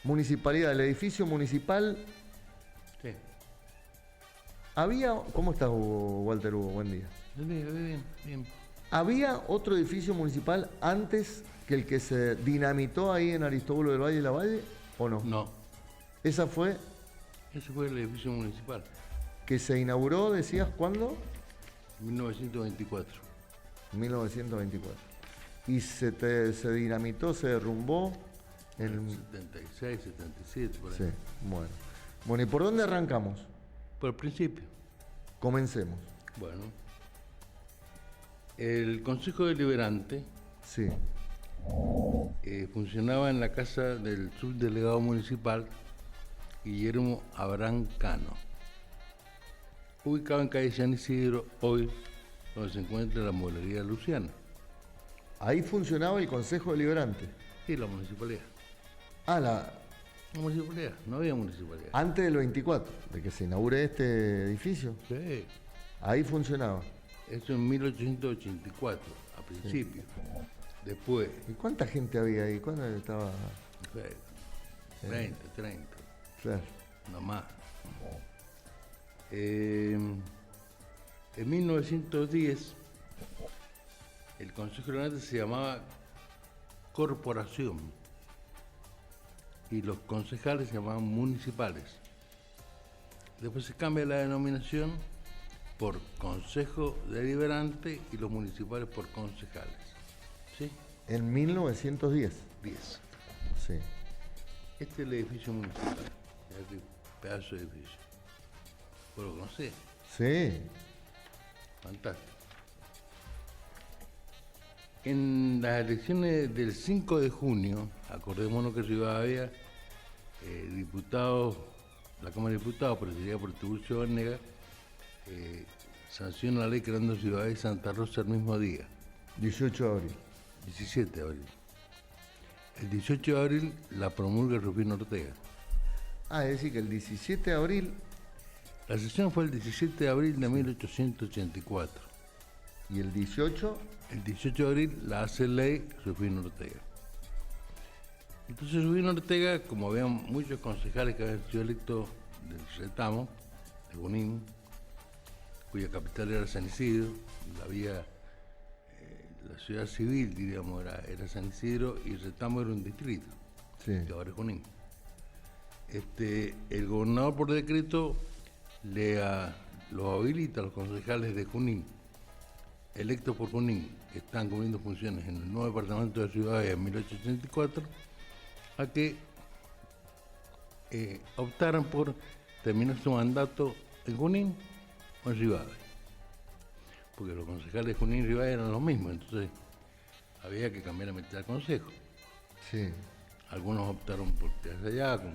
Municipalidad, el edificio municipal. Sí. Había. ¿Cómo estás, Walter Hugo? Buen día. Bien, bien. ¿Había otro edificio municipal antes que el que se dinamitó ahí en Aristóbulo del Valle y Lavalle? ¿O no? No, Esa fue ese fue el edificio municipal, que se inauguró, decías, ¿cuándo? 1924. 1924. Y se dinamitó, se derrumbó en... 76, 77, por ahí. Sí, bueno. Bueno, ¿y por dónde arrancamos? Por el principio. Comencemos. Bueno, el Consejo Deliberante Sí, funcionaba en la casa del subdelegado municipal Guillermo Abraham Cano, ubicado en calle San Isidro, hoy donde se encuentra la mueblería Luciana. ahí funcionaba el Consejo Deliberante. Sí, la municipalidad. Ah, La municipalidad, no había municipalidad. antes del 24, de que se inaugure este edificio. Sí, Ahí funcionaba. eso en 1884, a principio. Después, ¿Y cuánta gente había ahí? ¿Cuándo estaba? no sé, 30, Claro. no más. En 1910, el Consejo Deliberante se llamaba Corporación y los concejales se llamaban municipales. Después se cambia la denominación por Consejo Deliberante y los municipales por concejales. ¿Sí? En 1910. 10. Sí. Este es el edificio municipal. Mirá qué pedazo de edificio. ¿Vos lo conocés? Sí. Fantástico. En las elecciones del 5 de junio, acordémonos que Rivadavia, diputados, la Cámara de Diputados, presidida por Tiburcio Banega, sanciona la ley creando Rivadavia y Santa Rosa el mismo día, 18 de abril. 17 de abril. El 18 de abril la promulga Rufino Ortega. Ah, es decir, que el 17 de abril La sesión fue el 17 de abril de 1884. y el 18. El 18 de abril la hace ley Rufino Ortega. Entonces Rufino Ortega, como había muchos concejales que habían sido electos del Retamo, de Junín, cuya capital era San Isidro, la ciudad civil, diríamos, era San Isidro y Retamo era un distrito, Sí. que ahora es Junín. El gobernador por decreto los habilita a los concejales de Junín, electos por Junín, que están cumpliendo funciones en el nuevo departamento de Rivadavia en 1884, a que optaran por terminar su mandato en Junín o en Rivadavia. Porque los concejales de Junín y Rivadavia eran los mismos, entonces había que cambiar la mitad del consejo. Sí. Algunos optaron por quedarse allá, como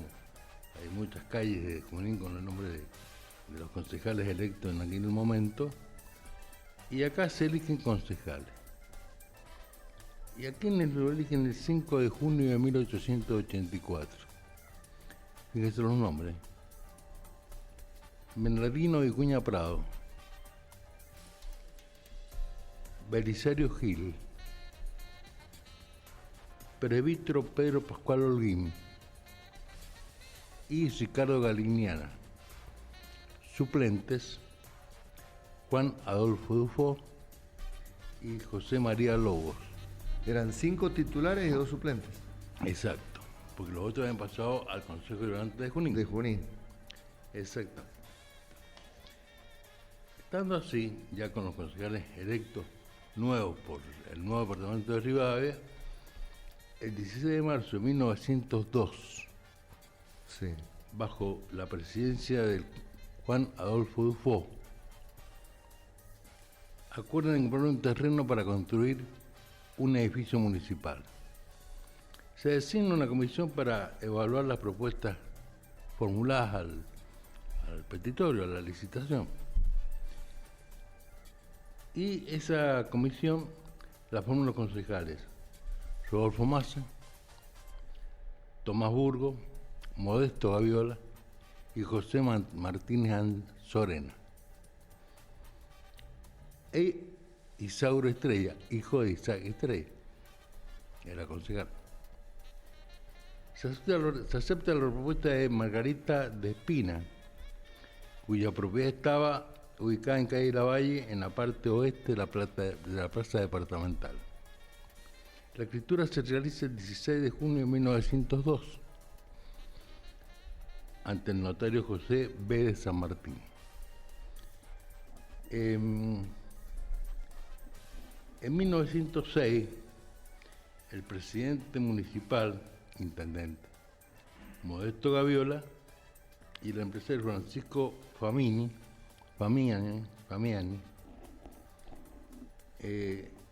hay muchas calles de Junín con el nombre de los concejales electos en aquel momento, y acá se eligen concejales. ¿Y a quiénes lo eligen el 5 de junio de 1884? Fíjense los nombres. Bernardino Vicuña Prado, Belisario Gil, Presbítero Pedro Pascual Holguín y Ricardo Galignana. Suplentes: Juan Adolfo Dufo y José María Lobos. Eran 5 titulares y 2 suplentes. Exacto, porque los otros habían pasado al Consejo Deliberante de Junín. De Junín. Exacto. Estando así, ya con los concejales electos nuevos por el nuevo departamento de Rivadavia, el 16 de marzo de 1902, Sí. bajo la presidencia de Juan Adolfo Dufo, acuerdan comprar un terreno para construir un edificio municipal. Se designa una comisión para evaluar las propuestas formuladas al petitorio, a la licitación. Y esa comisión la forman los concejales Rodolfo Massa, Tomás Burgo, Modesto Gaviola y José Martínez Sorena. E Isauro Estrella, hijo de Isaac Estrella, era concejal. Se acepta la propuesta de Margarita de Espina, cuya propiedad estaba ubicada en calle Lavalle, en la parte oeste de la plaza departamental. La escritura se realiza el 16 de junio de 1902 ante el notario José B. de San Martín. En 1906, el presidente municipal, intendente Modesto Gaviola, y el empresario Francisco Famiani,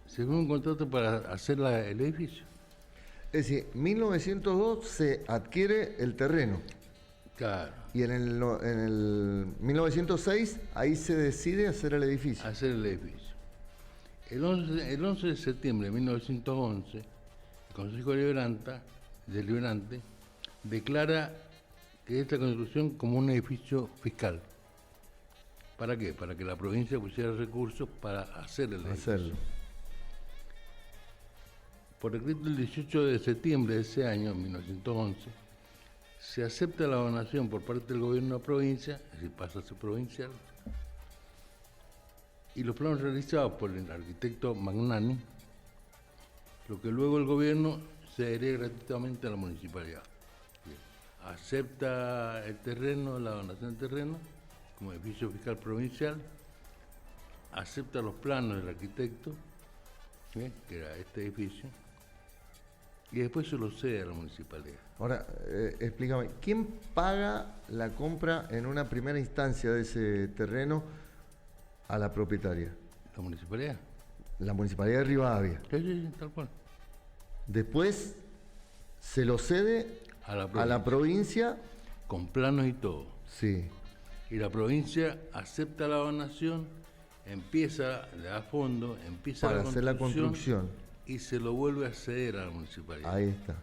se firmó un contrato para hacer el edificio. Es decir, 1902 se adquiere el terreno. Claro. Y en el 1906 ahí se decide hacer el edificio. Hacer el edificio. El 11 de septiembre de 1911, el Consejo Deliberante declara que esta construcción como un edificio fiscal. ¿Para qué? Para que la provincia pusiera recursos para hacer el edificio. Hacerlo. Por decreto del 18 de septiembre de ese año, 1911, se acepta la donación por parte del gobierno de la provincia, es decir, pasa a ser provincial, y los planos realizados por el arquitecto Magnani, lo que luego el gobierno cedería gratuitamente a la municipalidad. Acepta el terreno, la donación del terreno, como edificio fiscal provincial, acepta los planos del arquitecto, que era este edificio, y después se lo cede a la municipalidad. Ahora, explícame, ¿quién paga la compra en una primera instancia de ese terreno a la propietaria? ¿La municipalidad? La municipalidad de Rivadavia. Sí, tal cual. Después se lo cede A la provincia. Con planos y todo. Sí. Y la provincia acepta la donación, le da fondo, empieza Para hacer la construcción. y se lo vuelve a ceder a la municipalidad. Ahí está.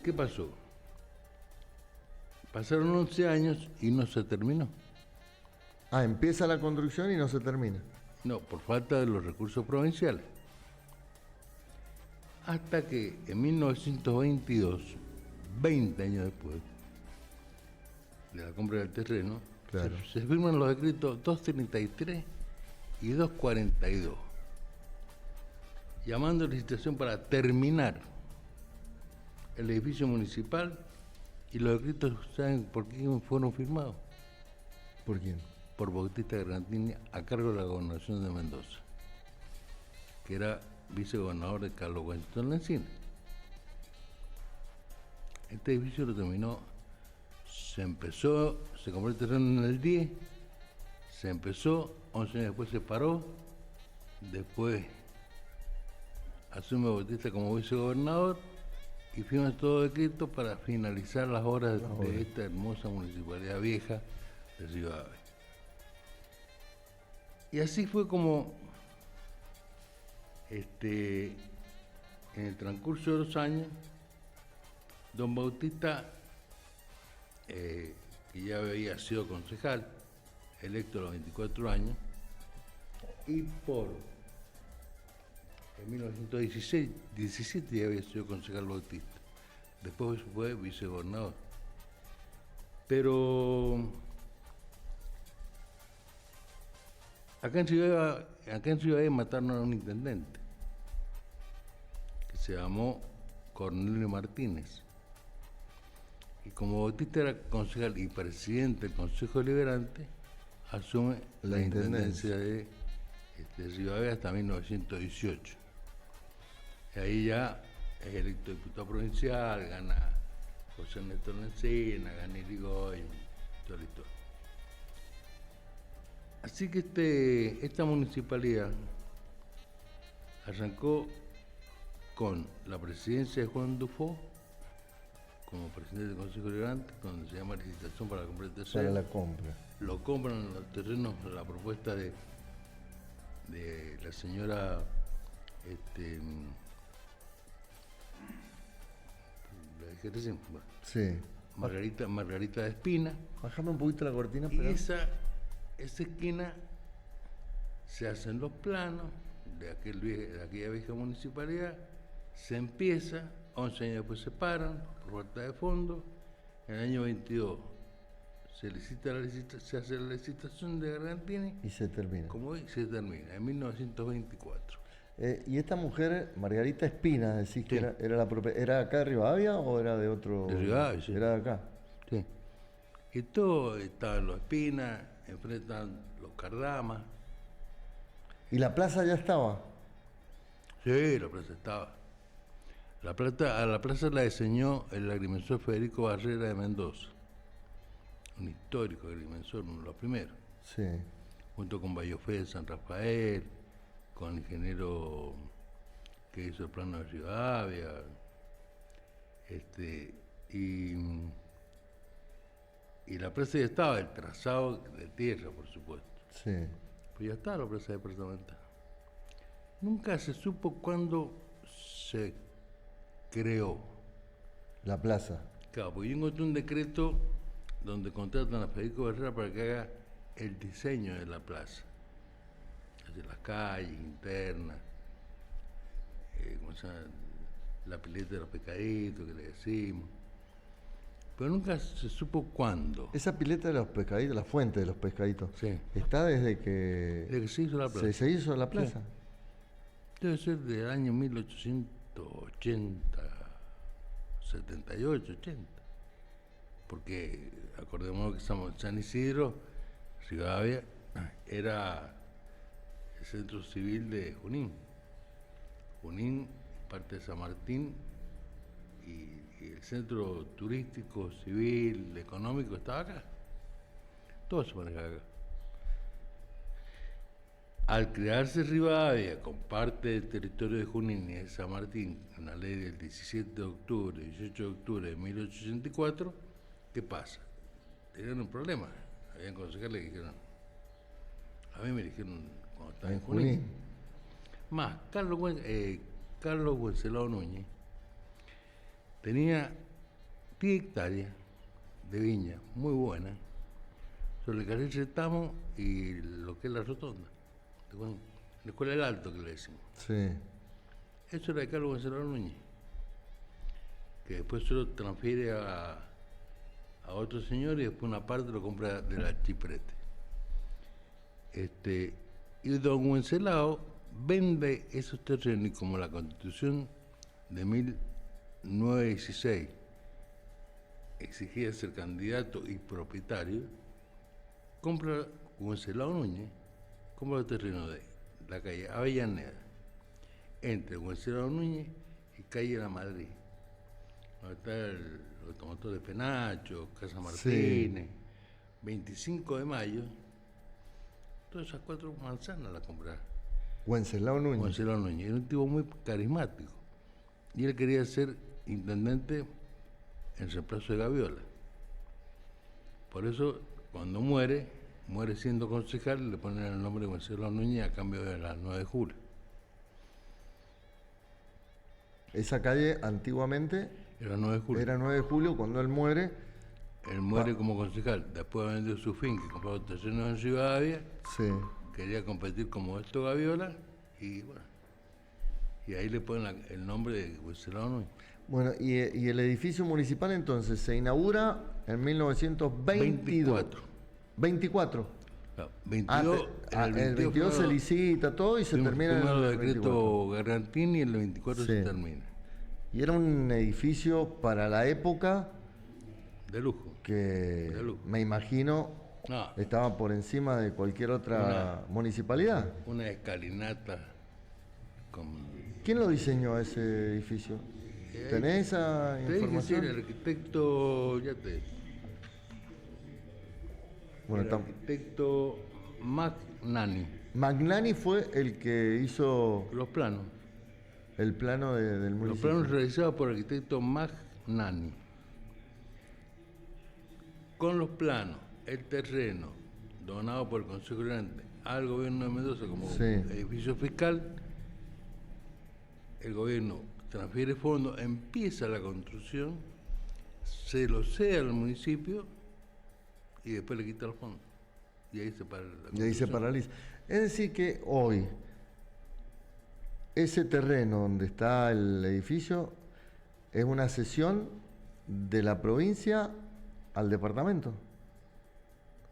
¿Qué pasó? Pasaron 11 años y no se terminó. Empieza la construcción y no se termina. No, por falta de los recursos provinciales. Hasta que en 1922, 20 años después de la compra del terreno, Claro. se firman los decretos 233 y 242, llamando a licitación para terminar el edificio municipal, y los decretos, ¿saben por qué fueron firmados? ¿Por quién? Por Bautista Grandini, a cargo de la gobernación de Mendoza, que era vicegobernador de Carlos Washington Lencina. Este edificio lo terminó, se compró el terreno en el 10, se empezó, 11 años después se paró, después asume Bautista como vicegobernador y firma todo decreto para finalizar las obras de esta hermosa municipalidad vieja de Rivadavia. Y así fue como en el transcurso de los años, don Bautista, que ya había sido concejal, electo a los 24 años, y en 1917 ya había sido concejal Bautista, después fue vicegobernador. Pero acá en Rivadavia mataron a un intendente que se llamó Cornelio Martínez. Y como Bautista era concejal y presidente del Consejo Deliberante, asume la intendencia de Rivadavia hasta 1918. Y ahí ya es electo diputado provincial, gana José Néstor Lencina, gana Irigoyen, toda la historia. Así que esta municipalidad arrancó con la presidencia de Juan Dufo como presidente del Consejo Deliberante, donde se llama licitación para la compra del terreno. Para la compra. Lo compran los terrenos, la propuesta de la señora la dije recién, bueno, Sí. Margarita de Espina. Bájame un poquito la cortina. Y pero... esa esquina se hacen los planos de aquella vieja municipalidad, se empieza 11 años después se paran, por falta de fondo. En el año 22 se hace la licitación de Gargantini. Y se termina. Como hoy se termina, en 1924. Y esta mujer, Margarita Espina, decís que Sí. ¿era acá de Rivadavia o era de otro? De Rivadavia, sí. Era de acá. Sí. Y todo estaban los Espinas, enfrentan los Cardamas. ¿Y la plaza ya estaba? Sí, la plaza estaba. A la plaza la diseñó el agrimensor Federico Barrera de Mendoza, un histórico agrimensor, uno de los primeros, Sí. junto con Bayofé de San Rafael, con el ingeniero que hizo el plano de Rivadavia, y la plaza ya estaba, el trazado de tierra, por supuesto. Sí. Pues ya está la plaza departamental. Nunca se supo cuándo se creó. La plaza. Claro, porque yo encontré un decreto donde contratan a Federico Barrera para que haga el diseño de la plaza. De las calles internas, ¿cómo se llama? La pileta de los pescaditos que le decimos. Pero nunca se supo cuándo. Esa pileta de los pescaditos, la fuente de los pescaditos, Sí. está desde Desde que que se hizo la plaza. se hizo la plaza. Debe ser del año 1880, 78, 80. Porque acordémonos que San Isidro, Rivadavia, era el centro civil de Junín. Junín, parte de San Martín, y el centro turístico, civil, económico estaba acá. Todo se manejaba acá. Al crearse Rivadavia con parte del territorio de Junín y de San Martín, en la ley del 17 de octubre, 18 de octubre de 1884, ¿qué pasa? Tenían un problema. Habían concejales que dijeron, a mí me dijeron cuando estaba en Junín. Más, Carlos Wenceslao Núñez tenía 10 hectáreas de viña muy buenas sobre el carril Retamo y lo que es la rotonda. La escuela del Alto, que le decimos. Sí. Eso era de Carlos Wenceslao Núñez, que después se lo transfiere a otro señor y después una parte lo compra de la Chiprete. Y don Wenceslao vende esos terrenos y como la Constitución de 1916 exigía ser candidato y propietario, compra Wenceslao Núñez, compra el terreno de la calle Avellaneda, entre Wenceslao Núñez y calle La Madrid, donde está el automotor de Penacho, Casa Martínez, 25 de mayo, todas esas 4 manzanas las compraba. Wenceslao Núñez. Wenceslao Núñez, era un tipo muy carismático. Y él quería ser intendente en reemplazo de Gaviola. Por eso, cuando muere siendo concejal, le ponen el nombre de Wenceslao Núñez a cambio de las 9 de julio. Esa calle antiguamente Era 9 de julio. era 9 de julio, cuando él muere. Él muere como concejal. Después de vender su finca, compró terrenos en Rivadavia, Sí. quería competir como esto Gaviola, y bueno. Y ahí le ponen el nombre de Wenceslao Núñez. Bueno, y el edificio municipal entonces se inaugura en 1922. 24. Claro, 22, El 22 se licita todo y se termina en primero el el decreto 24. Gargantini y el 24 Sí. se termina. Y era un edificio para la época De lujo. que De lujo. me imagino No, estaba por encima de cualquier otra municipalidad. una escalinata con... ¿Quién lo diseñó ese edificio? ¿Tenés esa Te dije, sí, información? el arquitecto, ya te... Bueno, el arquitecto Magnani, Magnani fue el que hizo los planos. el plano del Los municipio. planos realizados por el arquitecto Magnani. Con los planos, el terreno donado por el Consejo Deliberante al gobierno de Mendoza como Sí. edificio fiscal, el gobierno transfiere fondos, empieza la construcción, se lo cede al municipio y después le quita los fondos. Y ahí se para la Y ahí se construcción. paraliza. Es decir que hoy, ese terreno donde está el edificio es una cesión de la provincia al departamento.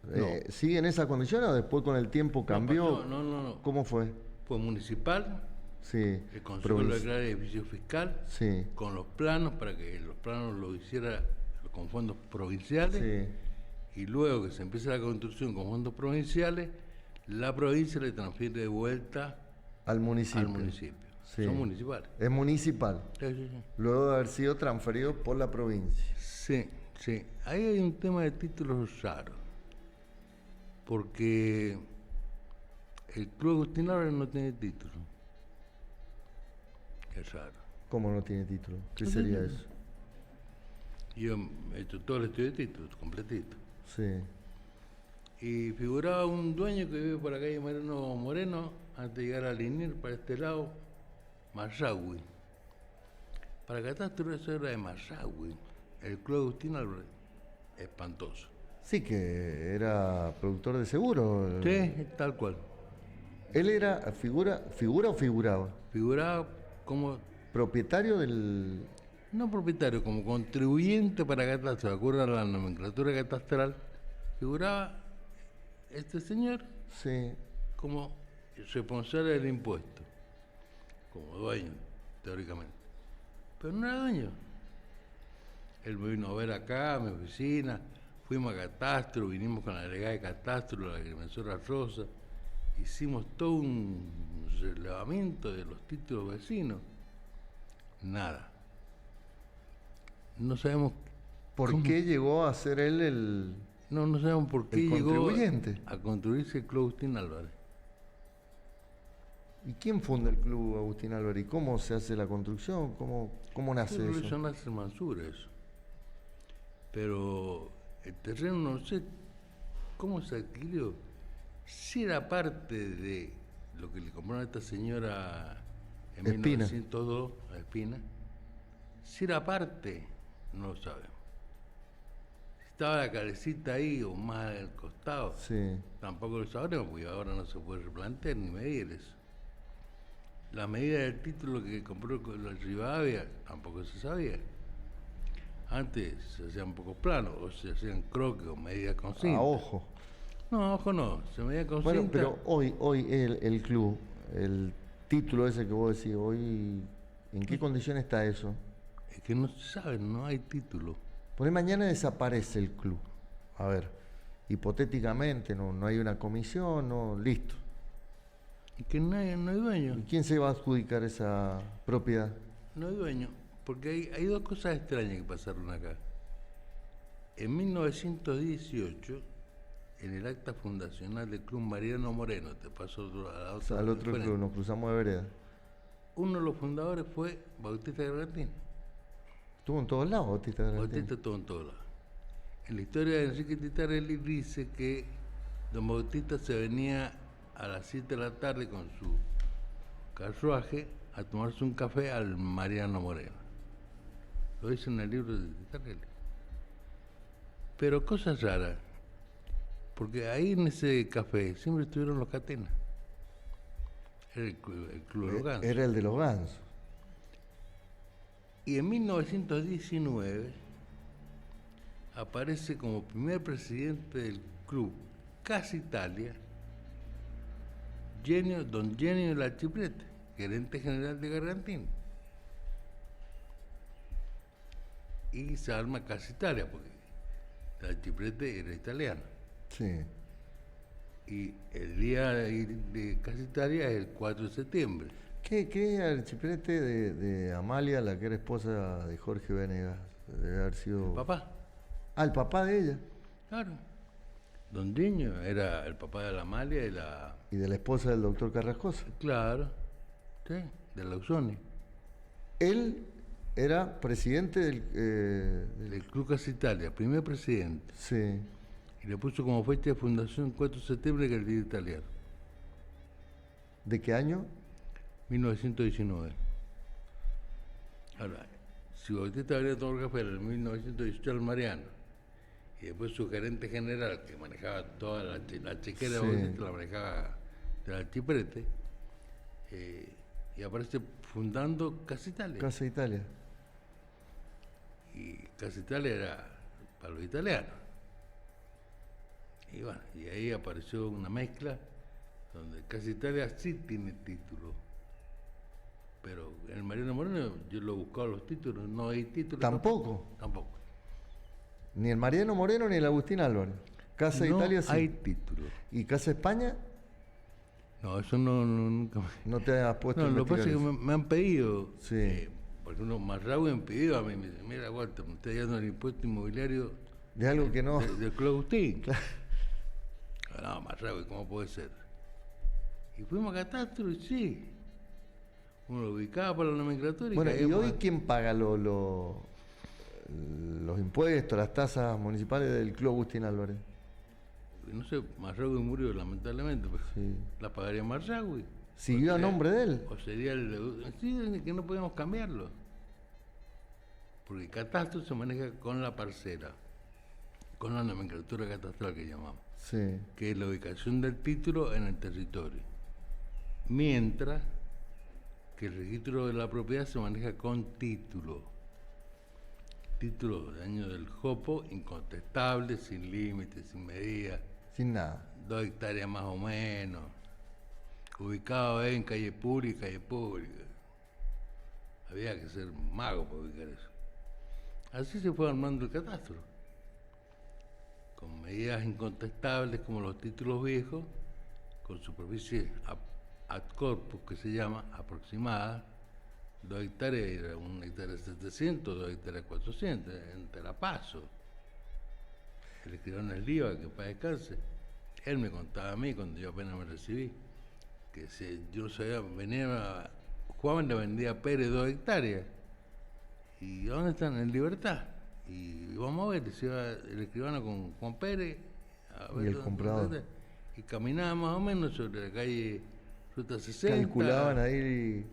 No. ¿Sigue en esa condición o después con el tiempo cambió? No. ¿Cómo fue? Fue municipal, Sí. el Consejo lo declaró edificio fiscal, Sí. con los planos, para que los planos lo hiciera con fondos provinciales, Sí. y luego que se empieza la construcción con fondos provinciales, la provincia le transfiere de vuelta Al municipio. al municipio. Sí. Son municipales. Es municipal. Sí. Luego de haber sido transferido por la provincia. Sí. Ahí hay un tema de títulos raro, porque el Club Agustín Álvarez no tiene título. Es raro. ¿Cómo no tiene título? ¿Qué sería eso? Yo he hecho todo el estudio de títulos, completito. Sí. Y figuraba un dueño que vive por la calle Mariano Moreno, antes de llegar a Linier, para este lado, Marragüe. Para catastro eso era de Marragüe. El Club Agustín Álvarez, espantoso. Sí, que era productor de seguro. Sí, tal cual. ¿Él era figura o figuraba? Figuraba como, Propietario del... no propietario, como contribuyente para catastro, de acuerdo a la nomenclatura catastral, figuraba este señor Sí. como responsable del impuesto, como dueño, teóricamente. Pero no era dueño. Él me vino a ver acá, a mi oficina, fuimos a catastro, vinimos con la delegada de catastro, la agrimensora Rosa, hicimos todo un relevamiento de los títulos vecinos. Nada. No sabemos ¿Por qué llegó a ser él el... no sabemos por qué El llegó contribuyente. a construirse el Club Agustín Álvarez. ¿Y quién funda el Club Agustín Álvarez? ¿Y cómo se hace la construcción? ¿Cómo nace Creo que eso? eso nace en Mansura, eso. Pero el terreno no sé cómo se adquirió. Si era parte de lo que le compraron a esta señora en Espina. 1902, a Espina. Si era parte, no lo sabemos. Si estaba la calecita ahí o más al costado, Sí. tampoco lo sabremos, porque ahora no se puede replantear ni medir eso. La medida del título que compró con la Rivadavia tampoco se sabía. Antes se hacían pocos planos, o se hacían croquis o medidas con cinta. A ojo. No, ojo no, se medía con Bueno, cinta. pero hoy el club, el título ese que vos decís, hoy, ¿en qué condición está eso? Es que no se sabe, no hay título. Por ahí mañana desaparece el club. A ver, hipotéticamente, no hay una comisión, no, listo. Es que no hay dueño. ¿Y quién se va a adjudicar esa propiedad? No hay dueño, porque hay dos cosas extrañas que pasaron acá. En 1918, en el acta fundacional del Club Mariano Moreno, te paso a la otra Al otro referencia, club, nos cruzamos de vereda. uno de los fundadores fue Bautista Garantini. Estuvo en todos lados, Bautista Garantini. Bautista estuvo en todos lados. En la historia de Enrique Titarelli dice que don Bautista se venía a las 7 de la tarde con su carruaje a tomarse un café al Mariano Moreno. Lo dice en el libro de Titarelli. Pero cosas raras, porque ahí en ese café siempre estuvieron los Catenas. Era el club de los Gansos. Era el de los gansos. Y en 1919 aparece como primer presidente del club Casa Italia don Genio de la Chiprete, gerente general de Garantini. Y se arma Casa Italia, porque la Chiprete era italiana. Sí. Y el día de Casa Italia es el 4 de septiembre. ¿Qué archiprete de Amalia, la que era esposa de Jorge Venegas? Debe haber sido... Papá, Ah, el papá de ella. claro. Don Genio era el papá de la Amalia y la... Y de la esposa del doctor Carrascosa. Claro, sí, de la Usoni. Él era presidente Del Club Casa Italia, primer presidente. Sí. Y le puso como fecha de fundación 4 de septiembre, que es el día italiano, ¿De qué año? 1919. Ahora, si Bautista venía a tomar café en el 1918 al Mariano, y después su gerente general, que manejaba toda la chequera de Sí. Bautista, la manejaba de la Chiprete, y aparece fundando Casa Italia. Casa Italia. Casa Italia era para los italianos. Y bueno, y ahí apareció una mezcla donde Casa Italia sí tiene título. Pero en el Mariano Moreno yo lo he buscado los títulos, no hay títulos. ¿Tampoco? Tampoco. Ni el Mariano Moreno ni el Agustín Álvarez. Casa No Italia sí. hay títulos. ¿Y Casa España? No, eso nunca me... No te has puesto a No, lo que pasa es que investigar me han pedido, Sí. por ejemplo, Marragüe me han pedido a mí, me dice, mira, Walter, me está llegando el impuesto inmobiliario eso. De algo que no. del Club Agustín. No, Marragüe, ¿cómo puede ser? Y fuimos a Catastro y sí. Uno lo ubicaba para la nomenclatura y Bueno, ¿y caíamos hoy a- quién paga los impuestos, las tasas municipales del Club Agustín Álvarez? No sé, Marragüe murió lamentablemente, pero Sí. la pagaría Marragüe. ¿Siguió a nombre de él? O sería el... Sí, que no podíamos cambiarlo. Porque el catastro se maneja con la parcela, con la nomenclatura catastral que llamamos, Sí. que es la ubicación del título en el territorio. Mientras que el registro de la propiedad se maneja con título. Título de año del Jopo, incontestable, sin límites, sin medida, Sin nada. 2 hectáreas más o menos, ubicado en calle pública. Había que ser mago para ubicar eso. Así se fue armando el catastro, con medidas incontestables como los títulos viejos, con superficie ad corpus, que se llama, aproximada, 2 hectáreas era 1 hectárea 700, 2 hectáreas 400, entre la paso. El escribano Esliva, que para descanse, él me contaba a mí cuando yo apenas me recibí, que si yo sabía, venía, Juan le vendía a Pérez 2 hectáreas, y ¿dónde están? En Libertad. Y vamos a ver, se iba el escribano con Juan Pérez, a ver Y el dónde- comprador. dónde- y caminaba más o menos sobre la calle Ruta 60. Calculaban ahí.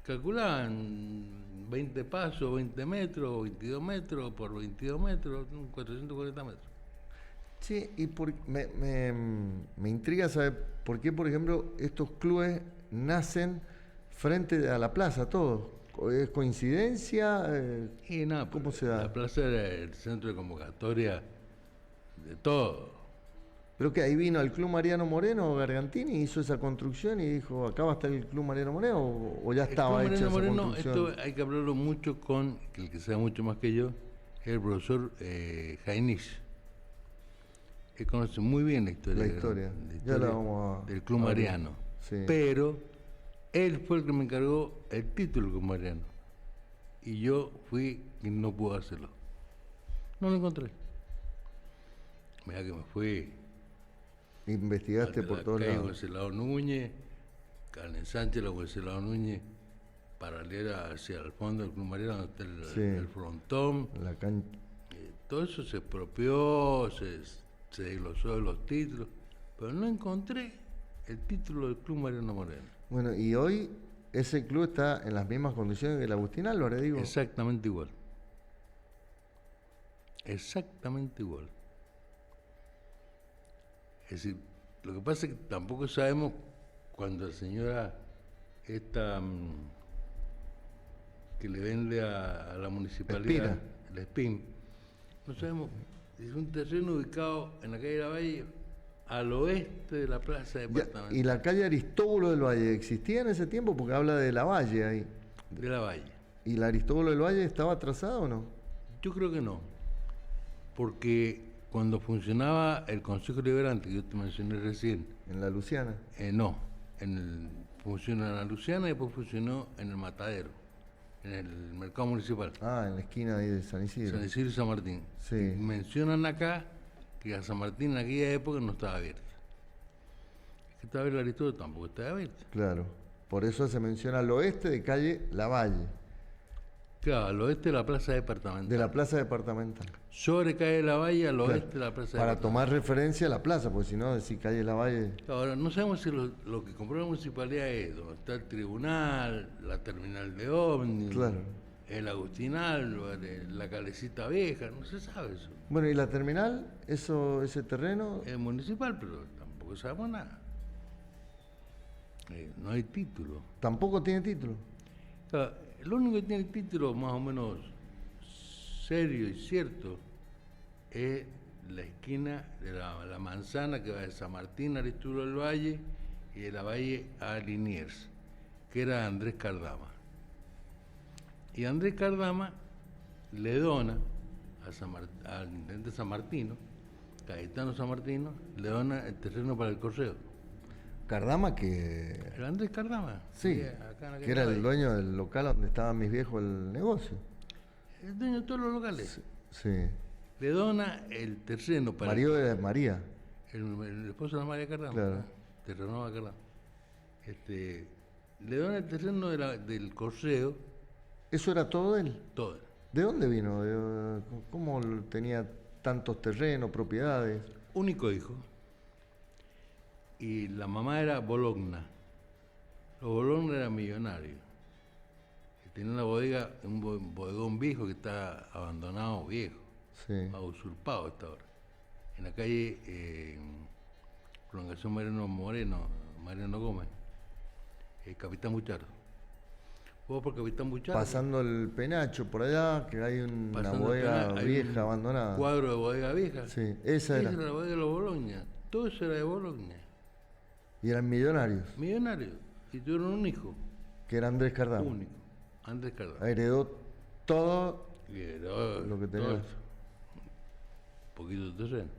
Calculaban 20 pasos, 20 metros, 22 metros por 22 metros, 440 metros. Sí, y me intriga saber por qué, por ejemplo, estos clubes nacen frente a la plaza, todos. ¿Es coincidencia? Y nada, ¿Cómo pero se da? la plaza era el centro de convocatoria de todo. Creo que ahí vino el Club Mariano Moreno, Gargantini, hizo esa construcción y dijo, acá va a estar el Club Mariano Moreno, o ya El estaba Club hecha Mariano esa Moreno, construcción. esto hay que hablarlo mucho con el que sabe mucho más que yo, el profesor Jainich. Él conoce muy bien la historia, La historia. de Ya la vamos a del Club a ver. Mariano. Sí. Pero él fue el que me encargó el título del Club Mariano. Y yo fui quien no pudo hacerlo. No lo encontré. Mira que me fui. Investigaste por todos Calle lados. Wenceslao Núñez, Carmen Sánchez, la Wenceslao Núñez, paralela hacia el fondo del Club Mariano, donde está Sí. el frontón. La cancha. Todo eso se expropió, se desglosó de los títulos, pero no encontré el título del Club Mariano Moreno. Bueno, y hoy ese club está en las mismas condiciones que el Agustín Álvarez, digo. Exactamente igual. Exactamente igual. Es decir, lo que pasa es que tampoco sabemos cuando la señora esta que le vende a la municipalidad, Espina. el SPIN, no sabemos, es un terreno ubicado en la calle de la Valle, al oeste de la plaza Ya, departamental y la calle Aristóbulo del Valle, ¿existía en ese tiempo? Porque habla de la Valle ahí. de la Valle. ¿Y la Aristóbulo del Valle estaba trazada o no? Yo creo que no, porque cuando funcionaba el Consejo Liberante, que yo te mencioné recién, En la Luciana. no, funcionó en la Luciana y después funcionó en el Matadero, en el mercado municipal, Ah, en la esquina ahí de San Isidro. San Isidro y San Martín. Sí. Mencionan acá que a San Martín en aquella época no estaba abierta. Es que estaba el Aristóteles, tampoco estaba abierta. Claro. Por eso se menciona al oeste de calle Lavalle, Claro, al oeste de la plaza departamental. de la plaza departamental. Sobre calle la Valle, al Claro, oeste de la plaza para departamental. tomar referencia a la plaza, porque si no, decir calle Lavalle. Ahora, no sabemos si lo que compró la municipalidad es donde está el tribunal, la terminal de ómnibus, Claro. el Agustín Álvarez, la calecita vieja, no se sabe eso. Bueno, ¿y la terminal? Ese terreno. Es municipal, pero tampoco sabemos nada. No hay título. Tampoco tiene título. Claro, lo único que tiene título más o menos serio y cierto es la esquina de la manzana que va de San Martín a Aristóbulo del Valle y de la Valle a Liniers, que era Andrés Cardama. Y Andrés Cardama le dona al intendente San Martino, Cayetano San Martino, le dona el terreno para el correo. Cardama que... El Andrés Cardama. Sí, que era el dueño del local donde estaban mis viejos el negocio. El dueño de todos los locales. Sí. Le dona el terreno para... Mario de María. El esposo de María Cardama. Claro. Terrenova Cardama. Le dona el terreno del correo. ¿Eso era todo él? Todo. ¿De dónde vino? ¿Cómo tenía tantos terrenos, propiedades? Único hijo. Y la mamá era Bologna. Los Bologna eran millonarios. Tenía una bodega, un bodegón viejo que está abandonado, viejo. Sí. Usurpado hasta ahora. En la calle Prolongación Mariano Gómez, Capitán Buchardo. Vos por Capitán Buchardo. Pasando el Penacho por allá, que hay una bodega vieja abandonada. Cuadro de bodega vieja. Sí, esa era. Esa era la bodega de los Bologna. Todo eso era de Bologna. Y eran millonarios. Millonarios. Y tuvieron un hijo. Que era Andrés Cardama. Único. Andrés Cardama. Heredó todo lo que tenía. Un poquito de terreno.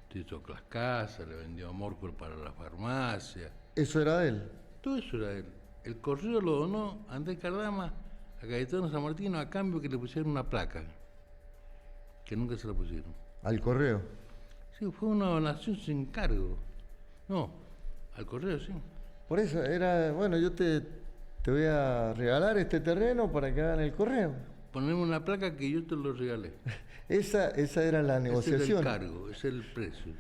Se hizo las casas, le vendió a Morcol para la farmacia. ¿Eso era de él? Todo eso era de él. El correo lo donó Andrés Cardama a Cayetano San Martino a cambio que le pusieran una placa. Que nunca se la pusieron. ¿Al correo? Sí, fue una donación sin cargo. No, al correo, sí. Por eso, era, bueno, yo te voy a regalar este terreno para que hagan el correo. Ponemos una placa que yo te lo regalé. Esa era la negociación. Ese es el cargo, ese es el precio.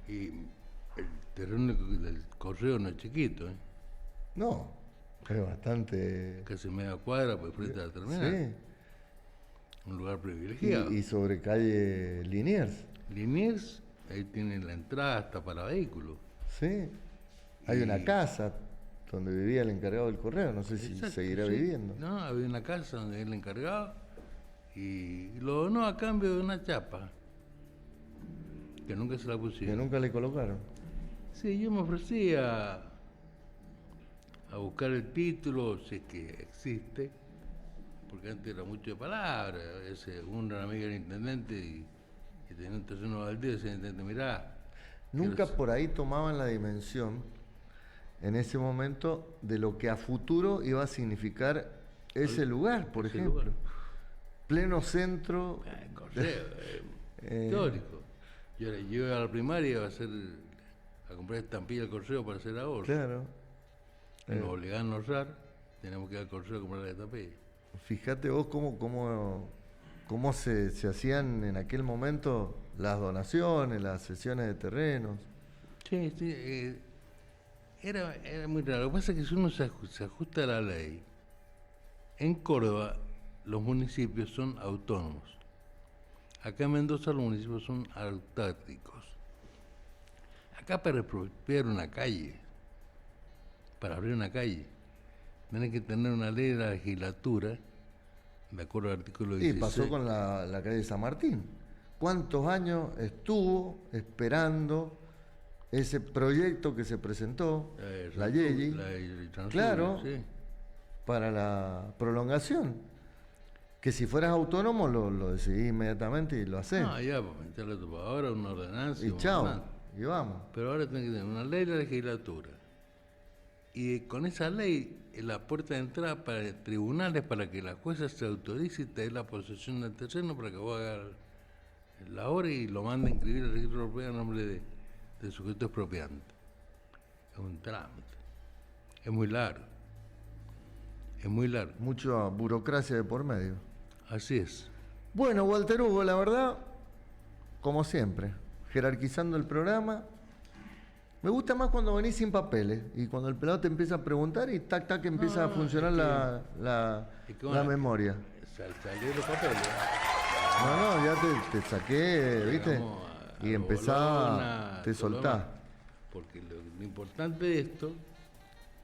Y el terreno del correo no es chiquito, ¿eh? No, es bastante... Casi media cuadra por frente a la terminal. Sí. Un lugar privilegiado. Y sobre calle Liniers. Liniers, ahí tienen la entrada hasta para vehículos. Sí. Hay una casa donde vivía el encargado del correo, no sé si seguirá viviendo. No, había una casa donde él encargado y lo donó a cambio de una chapa que nunca se la pusieron. Que nunca le colocaron. Sí, yo me ofrecí a buscar el título, si es que existe, porque antes era mucho de palabras. A veces una amiga del intendente y tenía un terreno baldío y decía, intendente, mirá. Nunca por ahí tomaban la dimensión en ese momento de lo que a futuro iba a significar ese lugar, por ejemplo. Lugar. Pleno centro. Correo, histórico. Yo iba a la primaria a comprar estampilla al correo para hacer ahorro. Claro. Nos obligaban a ahorrar, teníamos que ir al correo a comprar la estampilla. Fíjate vos cómo se hacían en aquel momento las donaciones, las cesiones de terrenos. Sí, era muy raro. Lo que pasa es que si uno se ajusta a la ley, en Córdoba los municipios son autónomos. Acá en Mendoza los municipios son autárquicos. Acá para expropiar una calle, para abrir una calle, tenés que tener una ley de la legislatura, de acuerdo al artículo 16. Y pasó con la calle San Martín. ¿Cuántos años estuvo esperando ese proyecto que se presentó, la Yeye, claro, sí, para la prolongación? Que si fueras autónomo lo decidís inmediatamente y lo haces. No, ya, pues meterle a tu ahora una ordenanza. Y chao, y vamos. Pero ahora tenés que tener una ley de la legislatura. Y con esa ley, la puerta de entrada para tribunales, para que la jueza se autorice y te dé la posesión del terreno para que vos hagas la obra y lo mande a inscribir al registro de propiedad en nombre del sujeto expropiante. Es un trámite. Es muy largo. Es muy largo. Mucha burocracia de por medio. Así es. Bueno, Walter Hugo, la verdad, como siempre, jerarquizando el programa. Me gusta más cuando venís sin papeles y cuando el pelado te empieza a preguntar y tac, empieza a funcionar la memoria. Salí los papeles. No, ya te saqué, ¿viste? Y empezás, te soltás. Porque lo importante de esto,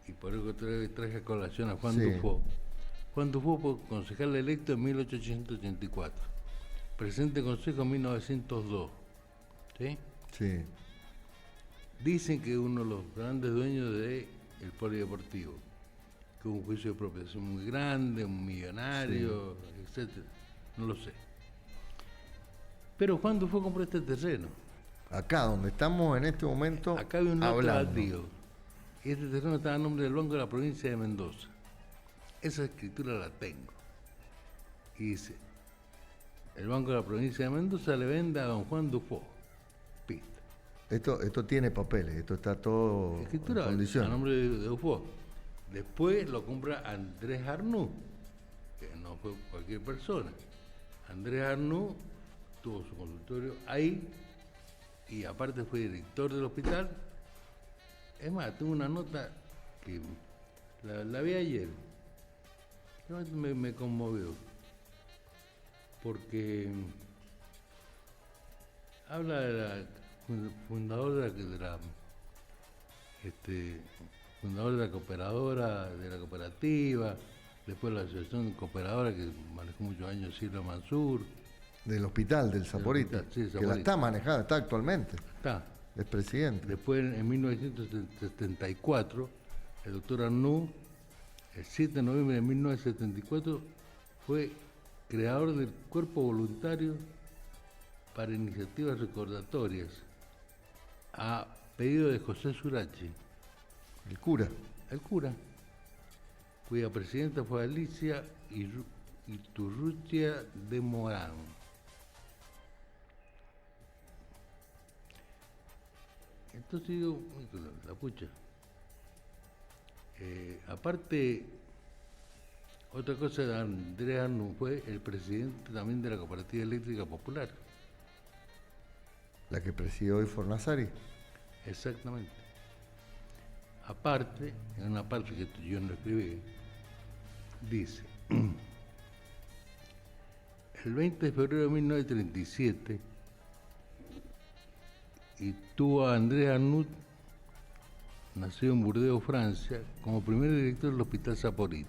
y por eso traje a colación a Juan Dufo, Juan Dufo, concejal electo en 1884. Presidente del Consejo en 1902. ¿Sí? Sí. Dicen que uno de los grandes dueños del polideportivo, que hubo un juicio de apropiación muy grande, un millonario, sí, etcétera. No lo sé. Pero Juan Dufo compró este terreno. Acá, donde estamos en este momento. Acá había un lote baldío. Y este terreno estaba a nombre del Banco de la Provincia de Mendoza. Esa escritura la tengo. Y dice: el Banco de la Provincia de Mendoza le vende a don Juan Dufo. Pista. Esto tiene papeles, esto está todo escritura en condiciones. A nombre de Dufo. Después lo compra Andrés Arnoux, que no fue cualquier persona. Andrés Arnoux tuvo su consultorio ahí y aparte fue director del hospital. Es más, tengo una nota que la vi ayer. Me conmovió. Porque habla de la fundador fundador de la cooperadora, de la cooperativa, después la asociación cooperadora que manejó muchos años Silvia Mansur. Del hospital, del Zaporita, sí, que la está manejada, está actualmente. Está. Es presidente. Después, en 1974, el doctor Arnoux, el 7 de noviembre de 1974, fue creador del Cuerpo Voluntario para Iniciativas Recordatorias, a pedido de José Surachi. El cura. El cura, cuya presidenta fue Alicia Iturrutia de Morán. Entonces digo, la pucha. Aparte, otra cosa de Andrés Arnoux fue el presidente también de la Cooperativa Eléctrica Popular. La que preside hoy Fornasari. Exactamente. Aparte, en una parte que yo no escribí, dice: el 20 de febrero de 1937, y tuvo a Andrés Arnoux, nacido en Burdeos, Francia, como primer director del Hospital Zaporiti.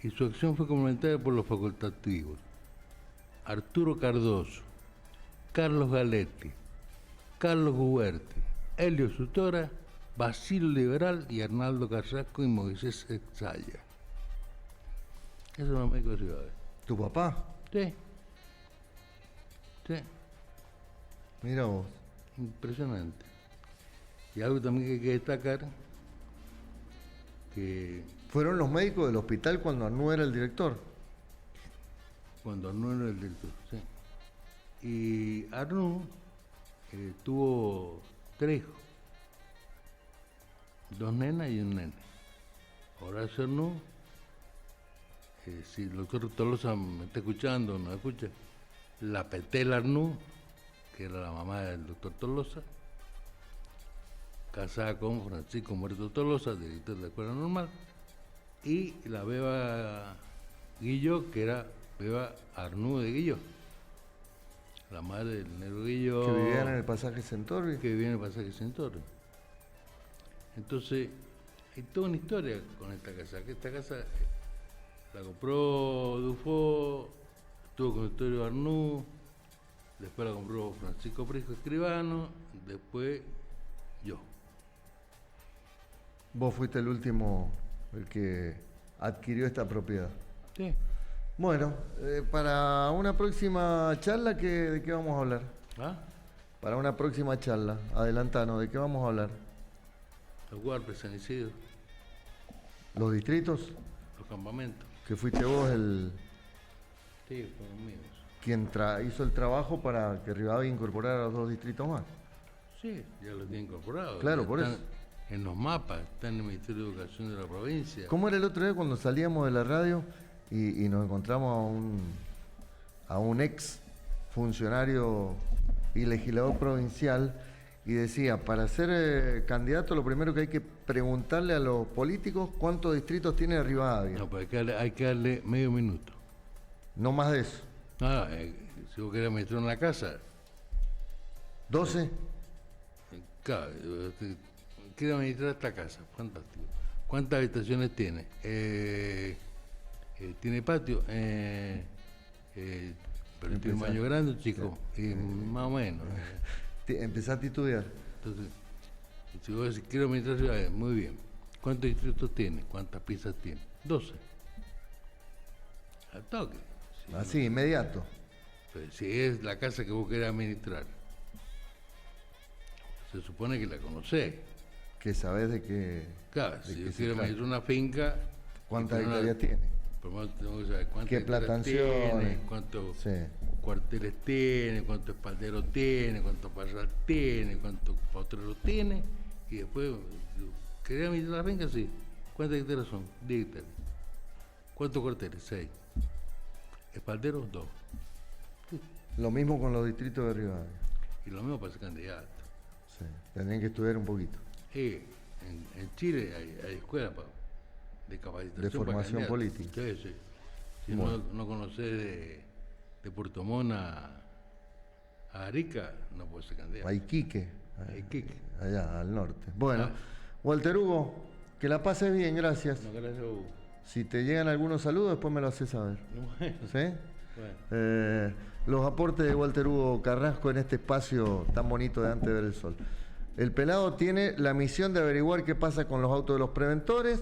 Y su acción fue complementada por los facultativos Arturo Cardoso, Carlos Galetti, Carlos Guberti, Helio Sutora, Basilio Liberal y Arnaldo Carrasco y Moisés Exaya. Eso no me he ciudades. ¿Tu papá? Sí. Sí. Mira vos. Impresionante. Y algo también que hay que destacar, que... ¿Fueron los médicos del hospital cuando Arnoux era el director? Cuando Arnoux era el director, sí. Y Arnoux tuvo 3 hijos, 2 nenas y un nene. Horacio Arnoux, si el doctor Tolosa me está escuchando o no escucha, la Petela Arnoux, que era la mamá del doctor Tolosa, casada con Francisco Muerto Tolosa, director de la Escuela Normal, y la Beba Guilló, que era Beba Arnoux de Guilló, la madre del negro Guilló. Que vivían en el pasaje Centauri. Que vivía en el pasaje Centauri. Entonces, hay toda una historia con esta casa, que esta casa la compró Dufo, tuvo consultorio Arnoux, después la compró Francisco Prisco Escribano, después yo. Vos fuiste el último, el que adquirió esta propiedad. Sí. Bueno, para una próxima charla, ¿de qué vamos a hablar? ¿Ah? Para una próxima charla, adelantanos, ¿de qué vamos a hablar? Los Guarpes, San Isidro. ¿Los distritos? Los campamentos. Que fuiste vos Sí, fueron míos. quien hizo el trabajo para que Rivadavia incorporara los 2 distritos más. Sí, ya los tiene incorporados. Claro, ya por eso. En los mapas, están en el Ministerio de Educación de la provincia. ¿Cómo era el otro día cuando salíamos de la radio y nos encontramos a un ex funcionario y legislador provincial y decía, para ser candidato lo primero que hay que preguntarle a los políticos cuántos distritos tiene Rivadavia? No, pues hay que darle medio minuto. No más de eso. No, si vos querés administrar en la casa, 12. claro, quiero administrar esta casa, fantástico. ¿Cuántas habitaciones tiene? ¿Tiene patio? Pero tiene un baño grande, chico, sí. Y más o menos. ¿Empezaste a estudiar? Entonces, si vos decís, quiero administrar ciudades, muy bien. ¿Cuántos distritos tiene? ¿Cuántas piezas tiene? 12. Al toque. Si así, no, inmediato. Pues, si es la casa que vos querés administrar, se supone que la conocés. Que sabés de qué. Claro, si yo quiero administrar una finca. ¿Cuántas hectáreas tiene? Primero tengo que saber cuántas ¿qué plantaciones tiene, cuántos cuarteles tiene, cuántos espalderos tiene, cuántos parral tiene, cuántos potreros tiene, y después, ¿querés administrar la finca? Sí. ¿Cuántas hectáreas son? 10 hectáreas. ¿Cuántos cuarteles? 6. ¿Espalderos? 2. Sí. Lo mismo con los distritos de Rivadavia. Y lo mismo para ser candidato. Sí, tendrían que estudiar un poquito. Sí, en Chile hay escuelas de capacitación. De formación política. Sí, sí. Si bueno, no conocés de Puerto Montt a Arica, no puede ser candidato. A Iquique. Allá, al norte. Bueno, Walter Hugo, que la pases bien, gracias. No, gracias, Hugo. Si te llegan algunos saludos, después me lo haces saber. Bueno. ¿Sí? Bueno. Los aportes de Walter Hugo Carrasco en este espacio tan bonito de Antes de ver el Sol. El pelado tiene la misión de averiguar qué pasa con los autos de los preventores